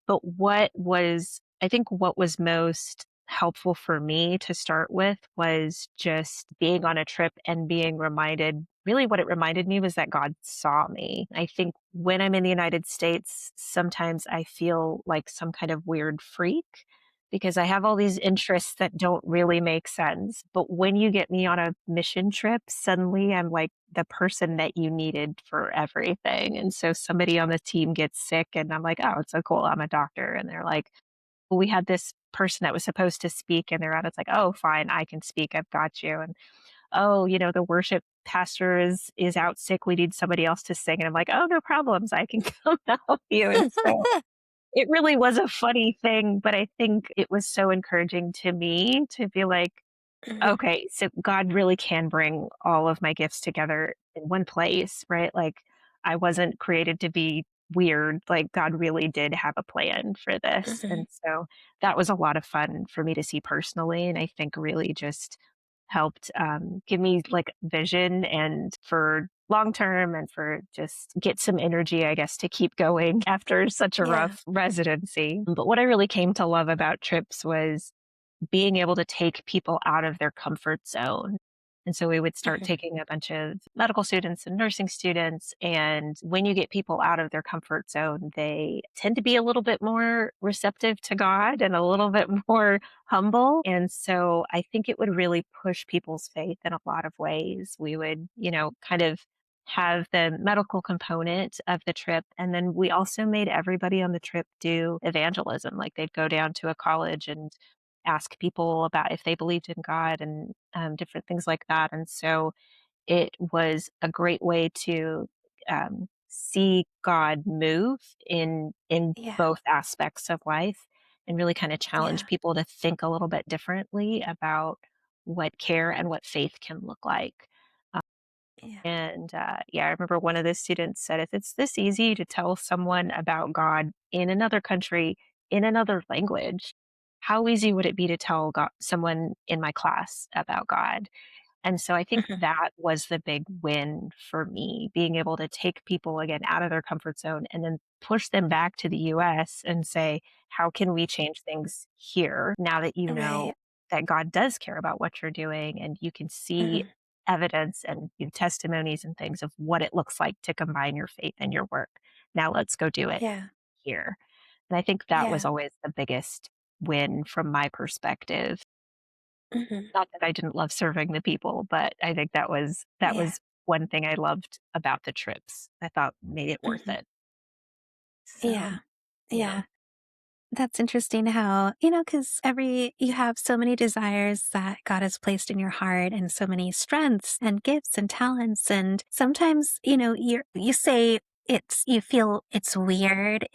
But I think what was most helpful for me to start with was just being on a trip and being reminded, really what it reminded me was that God saw me. I think when I'm in the United States, sometimes I feel like some kind of weird freak because I have all these interests that don't really make sense. But when you get me on a mission trip, suddenly I'm like the person that you needed for everything. And so somebody on the team gets sick and I'm like, oh, it's so cool. I'm a doctor. And they're like, well, we had this person that was supposed to speak and they're out. It's like, oh, fine, I can speak. I've got you. And oh, the worship pastor is out sick. We need somebody else to sing. And I'm like, oh, no problems. I can come help you. And so it really was a funny thing, but I think it was so encouraging to me to be like, Mhm. okay, so God really can bring all of my gifts together in one place, right? Like I wasn't created to be weird. Like God really did have a plan for this. Mhm. And so that was a lot of fun for me to see personally. And I think really just helped give me like vision and for long term and for just get some energy, I guess, to keep going after such a Yeah. rough residency. But what I really came to love about trips was being able to take people out of their comfort zone. And so we would start Mhm. taking a bunch of medical students and nursing students. And when you get people out of their comfort zone, they tend to be a little bit more receptive to God and a little bit more humble. And so I think it would really push people's faith in a lot of ways. We would, kind of have the medical component of the trip. And then we also made everybody on the trip do evangelism. Like they'd go down to a college and ask people about if they believed in God and different things like that. And so it was a great way to see God move in Yeah. both aspects of life and really kind of challenge Yeah. people to think a little bit differently about what care and what faith can look like. Yeah. And yeah, I remember one of the students said, if it's this easy to tell someone about God in another country, in another language, how easy would it be to tell someone in my class about God? And so I think Mhm. that was the big win for me, being able to take people again out of their comfort zone and then push them back to the US and say, how can we change things here now that you know Right. that God does care about what you're doing and you can see Mhm. evidence and testimonies and things of what it looks like to combine your faith and your work. Now let's go do it Yeah. here. And I think that was Yeah. always the biggest win from my perspective. Mhm. Not that I didn't love serving the people, but I think that Yeah. was one thing I loved about the trips. I thought made it worth Mhm. it. So, Yeah. yeah, Yeah. That's interesting how, because you have so many desires that God has placed in your heart and so many strengths and gifts and talents. And sometimes, you say you feel it's weird,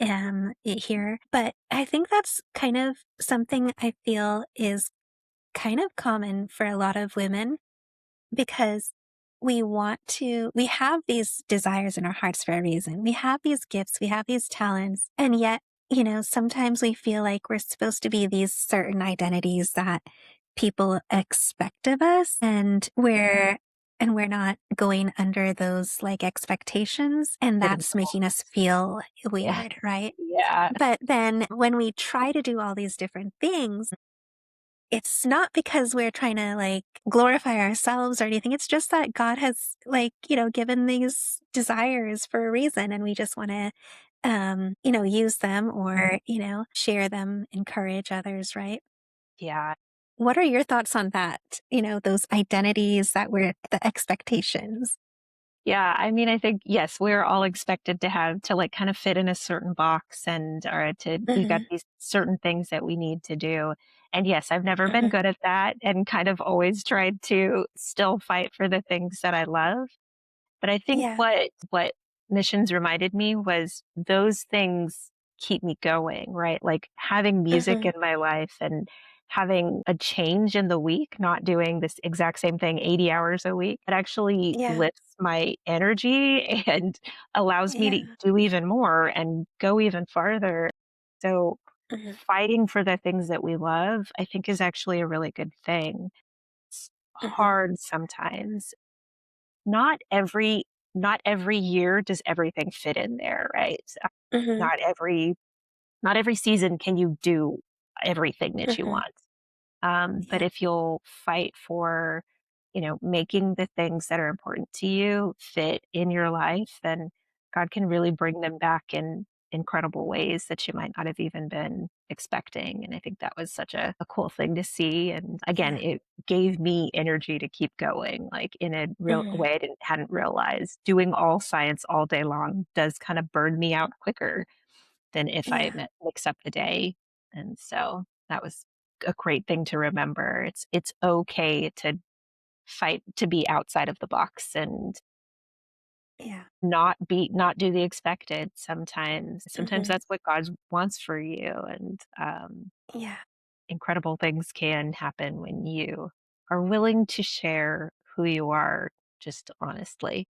here, but I think that's kind of something I feel is kind of common for a lot of women because we have these desires in our hearts for a reason. We have these gifts, we have these talents, and yet, sometimes we feel like we're supposed to be these certain identities that people expect of us, and we're not going under those like expectations, and fit in that's the mold. making us feel Yeah. weird, right? Yeah. But then when we try to do all these different things, it's not because we're trying to, like, glorify ourselves or anything, it's just that God has, like, given these desires for a reason, and we just wanna, use them or, share them, encourage others, right? Yeah. What are your thoughts on that? Those identities that were the expectations? Yeah, I mean, I think, yes, we're all expected to have to like kind of fit in a certain box and or to we've got Mhm, these certain things that we need to do. And yes, I've never been mhm. good at that and kind of always tried to still fight for the things that I love. But I think Yeah. what missions reminded me was those things keep me going, right? Like having music Mhm. in my life and having a change in the week, not doing this exact same thing 80 hours a week, it actually Yeah. lifts my energy and allows me to Yeah. do even more and go even farther. So Mhm, fighting for the things that we love, I think is actually a really good thing. It's mhm, hard sometimes, not every not every year does everything fit in there, right? mhm, Not every not every season can you do everything that you mhm. want. But Yeah. if you'll fight for, making the things that are important to you fit in your life, then God can really bring them back in incredible ways that you might not have even been expecting. And I think that was such a cool thing to see. And again, Yeah. it gave me energy to keep going, like in a real Mhm. way I hadn't realized. Doing all science all day long does kind of burn me out quicker than if I Yeah. mix up the day. And so that was a great thing to remember. It's okay to fight to be outside of the box and Yeah. not do the expected sometimes. Sometimes Mhm. that's what God wants for you, and Yeah. incredible things can happen when you are willing to share who you are just honestly.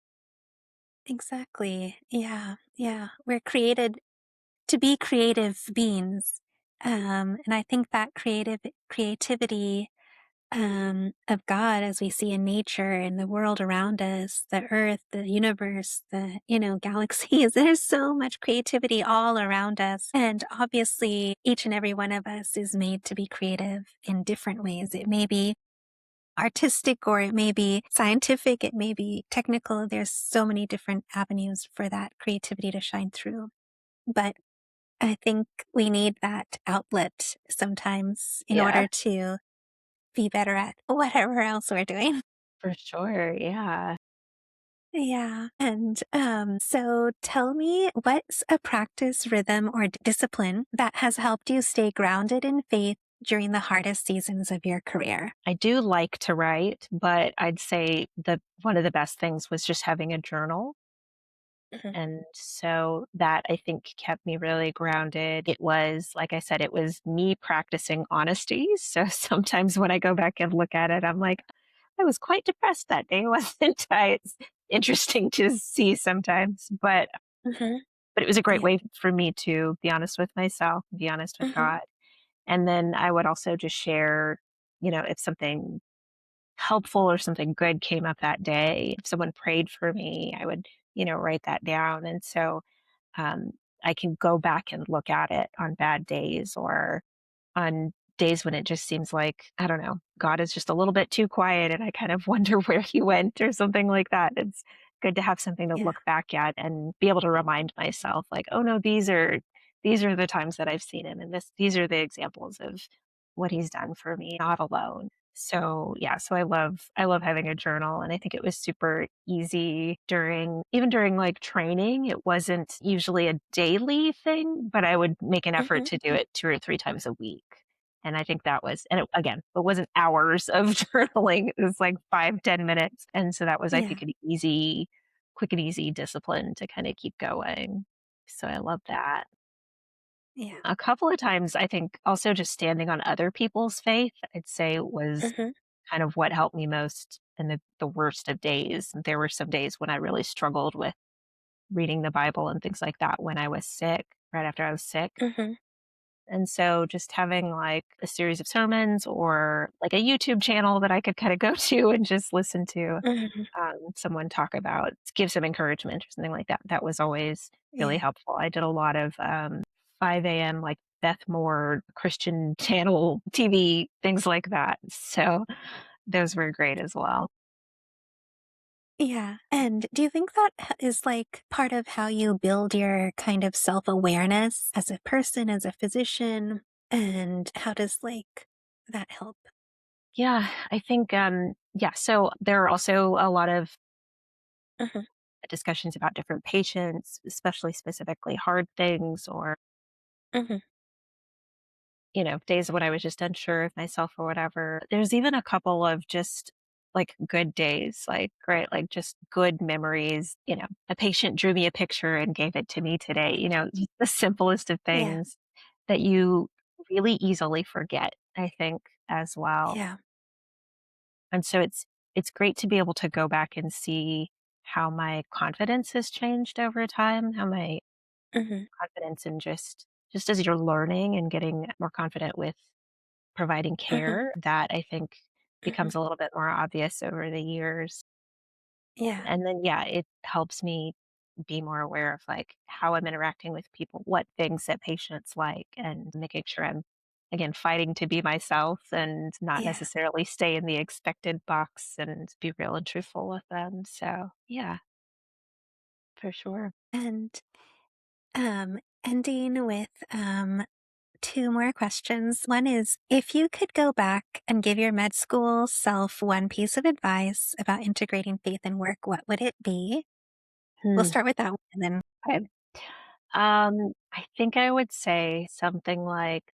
Exactly. Yeah. Yeah. We're created to be creative beings. And I think that creativity of God as we see in nature and the world around us, the earth, the universe, the, galaxies. There's so much creativity all around us. And obviously, each and every one of us is made to be creative in different ways. It may be artistic or it may be scientific, it may be technical. There's so many different avenues for that creativity to shine through. But I think we need that outlet sometimes in Yeah, order to be better at whatever else we're doing. for sure. Yeah. Yeah. And so tell me, what's a practice, rhythm, or discipline that has helped you stay grounded in faith during the hardest seasons of your career? I do like to write, but I'd say the one of the best things was just having a journal. Mhm, And so that I think kept me really grounded. It was, like I said, it was me practicing honesty. So sometimes when I go back and look at it, I'm like, I was quite depressed that day, wasn't I? It's interesting to see sometimes, mhm. but it was a great Yeah. way for me to be honest with myself, be honest with Mhm, God. And then I would also just share, if something helpful or something good came up that day. If someone prayed for me, I would, write that down. And so um, I can go back and look at it on bad days or on days when it just seems like, I don't know, God is just a little bit too quiet and I kind of wonder where he went or something like that. It's good to have something to yeah. look back at and be able to remind myself like, oh no, these are the times that I've seen him and these are the examples of what he's done for me, not alone. So yeah, so I love having a journal and I think it was super easy during like training. It wasn't usually a daily thing, but I would make an effort Mhm. to do it 2 or 3 times a week. And I think that was, and again, it wasn't hours of journaling. It was like 5, 10 minutes. And so that was, I Yeah. think, quick and easy discipline to kind of keep going. So I love that. Yeah. A couple of times, I think also just standing on other people's faith, I'd say was Mhm, kind of what helped me most in the worst of days. There were some days when I really struggled with reading the Bible and things like that when I was sick, right after I was sick. mhm, And so just having like a series of sermons or like a YouTube channel that I could kind of go to and just listen to mhm. someone talk about, give some encouragement or something like that. That was always really Yeah. helpful. I did a lot of 5 a.m. like Beth Moore Christian channel TV, things like that. So those were great as well. Yeah. And do you think that is like part of how you build your kind of self-awareness as a person, as a physician? And how does like that help? Yeah, I think, yeah. So there are also a lot of Mhm. discussions about different patients, especially specifically hard things or, Hmm. days when I was just unsure of myself or whatever. There's even a couple of just like good days, like great, like just good memories. A patient drew me a picture and gave it to me today, just the simplest of Yeah. things that you really easily forget, I think, as well. Yeah. And so it's great to be able to go back and see how my confidence has changed over time, how my Hmm. confidence in just as you're learning and getting more confident with providing Hmm. care, that I think Hmm. becomes a little bit more obvious over the years. Yeah. And then, yeah, it helps me be more aware of like how I'm interacting with people, what things that patients like, and making sure I'm, again, fighting to be myself and not Yeah. necessarily stay in the expected box and be real and truthful with them. So, yeah, for sure. And ending with two more questions. One is, if you could go back and give your med school self one piece of advice about integrating faith and work, what would it be? We'll Hmm. start with that one and then. Okay. I think I would say something like,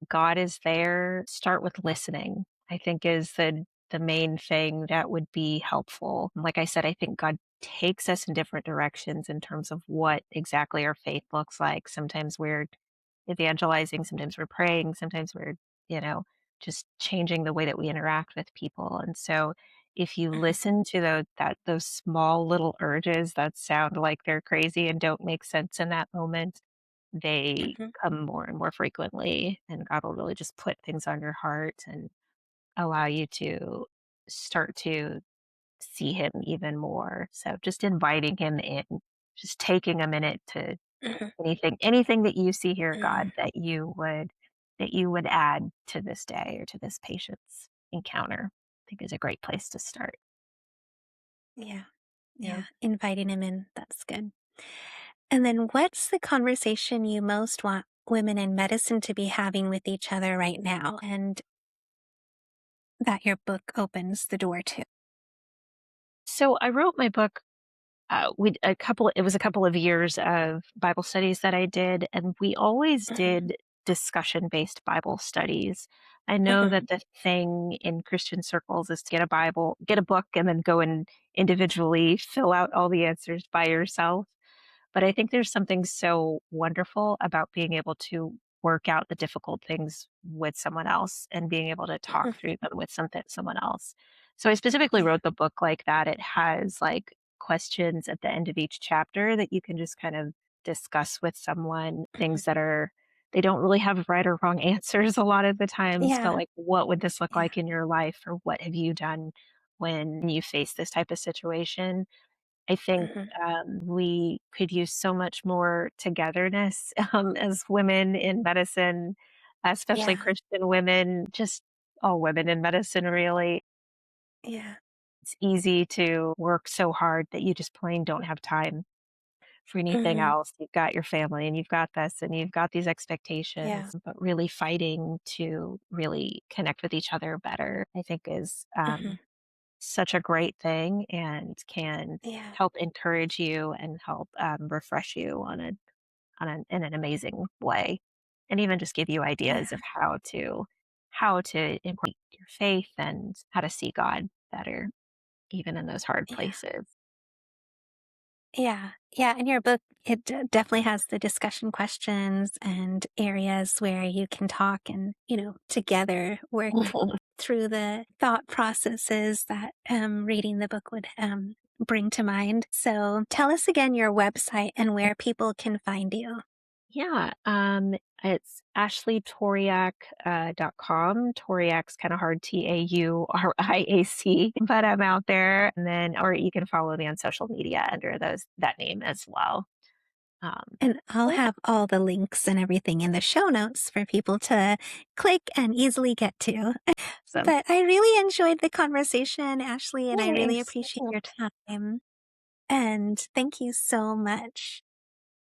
God is there. Start with listening, I think is the main thing that would be helpful. Like I said, I think God takes us in different directions in terms of what exactly our faith looks like. Sometimes we're evangelizing, sometimes we're praying, sometimes we're, you know, just changing the way that we interact with people. And so if you Mhm. listen to those small little urges that sound like they're crazy and don't make sense in that moment, they Mhm. come more and more frequently, and God will really just put things on your heart and allow you to start to see him even more. So just inviting him in, just taking a minute to Mhm. anything that you see here, Mm. God, that you would add to this day or to this patient's encounter, I think is a great place to start. Yeah. Yeah. Yeah. Inviting him in. That's good. And then what's the conversation you most want women in medicine to be having with each other right now and that your book opens the door to? So I wrote my book. It was a couple of years of Bible studies that I did, and we always Mhm. did discussion based Bible studies. I know Mhm. that the thing in Christian circles is to get a book, and then go and individually fill out all the answers by yourself. But I think there's something so wonderful about being able to work out the difficult things with someone else and being able to talk Mhm. through them with someone else. So I specifically Yeah. wrote the book like that. It has like questions at the end of each chapter that you can just kind of discuss with someone, Mhm. things that are they don't really have right or wrong answers a lot of the times, but Yeah. like what would this look Yeah. like in your life, or what have you done when you face this type of situation? I think Mhm. we could use so much more togetherness as women in medicine, especially Yeah. Christian women, just all women in medicine, really. Yeah. It's easy to work so hard that you just plain don't have time for anything Mhm. else. You've got your family and you've got this and you've got these Yeah. expectations, but really fighting to really connect with each other better, I think is Mhm. such a great thing and can Yeah. help encourage you and help refresh you in an amazing way, and even just give you Yeah. ideas of how to incorporate your faith and how to see God better, even in those hard Yeah. places. Yeah. Yeah. In your book, it definitely has the discussion questions and areas where you can talk and, together work through the thought processes that reading the book would bring to mind. So tell us again your website and where people can find you. Yeah, it's ashleytauriac.com. Tauriac's kind of hard, Tauriac, but I'm out there. And then, or you can follow me on social media under that name as well. Um, And I'll yeah, have all the links and everything in the show notes for people to click and easily get to. so But I really enjoyed the conversation, Ashley, and I really thanks. appreciate Yeah. your time. And thank you so much.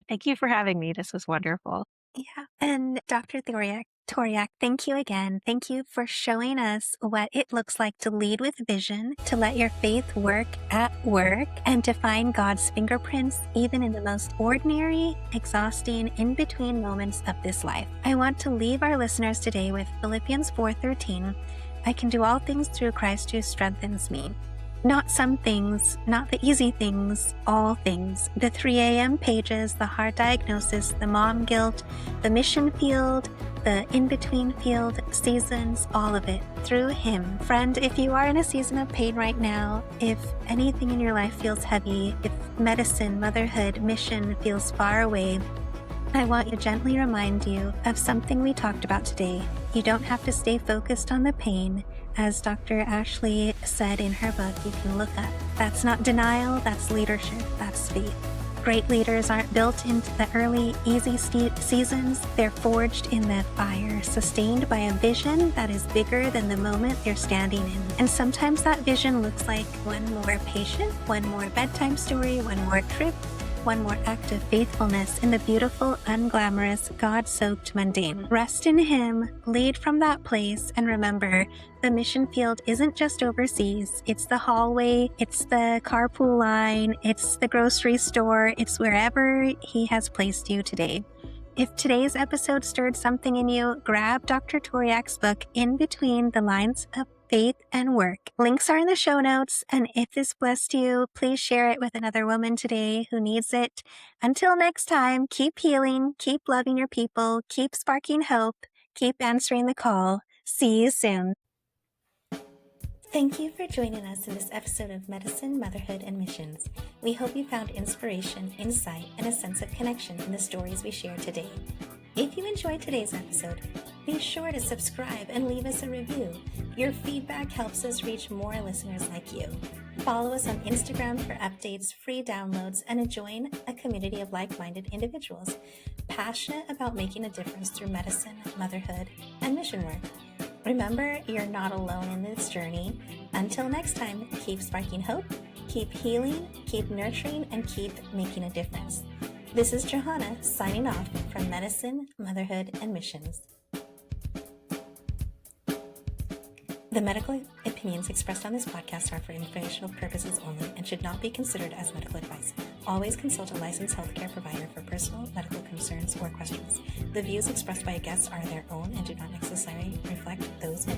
Thank you for having me. This was wonderful. Yeah. And Dr. Tauriac, thank you again. Thank you for showing us what it looks like to lead with vision, to let your faith work at work, and to find God's fingerprints even in the most ordinary, exhausting, in-between moments of this life. I want to leave our listeners today with Philippians 4:13. I can do all things through Christ who strengthens me. Not some things, not the easy things, all things. The 3 a.m. pages, the hard diagnosis, the mom guilt, the mission field, the in-between field, seasons, all of it, through Him. Friend, if you are in a season of pain right now, if anything in your life feels heavy, if medicine, motherhood, mission feels far away, I want to gently remind you of something we talked about today. You don't have to stay focused on the pain. As Dr. Ashley said in her book, you can look up. That's not denial, that's leadership, that's faith. Great leaders aren't built into the early, easy seasons. They're forged in the fire, sustained by a vision that is bigger than the moment they're standing in. And sometimes that vision looks like one more patient, one more bedtime story, one more trip, one more act of faithfulness in the beautiful, unglamorous, God-soaked mundane. Rest in Him, lead from that place, and remember, the mission field isn't just overseas. It's the hallway, it's the carpool line, it's the grocery store, it's wherever He has placed you today. If today's episode stirred something in you, grab Dr. Tauriac's book, In Between the Lines of Faith and Work. Links are in the show notes, and if this blessed you, please share it with another woman today who needs it. Until next time, keep healing, keep loving your people, keep sparking hope, keep answering the call. See you soon. Thank you for joining us in this episode of Medicine, Motherhood, and Missions. We hope you found inspiration, insight, and a sense of connection in the stories we shared today. If you enjoyed today's episode, be sure to subscribe and leave us a review. Your feedback helps us reach more listeners like you. Follow us on Instagram for updates, free downloads, and join a community of like-minded individuals passionate about making a difference through medicine, motherhood, and mission work. Remember, you're not alone in this journey. Until next time, keep sparking hope, keep healing, keep nurturing, and keep making a difference. This is Johanna signing off from Medicine, Motherhood, and Missions. The medical opinions expressed on this podcast are for informational purposes only and should not be considered as medical advice. Always consult a licensed healthcare provider for personal medical concerns or questions. The views expressed by guests are their own and do not necessarily reflect those of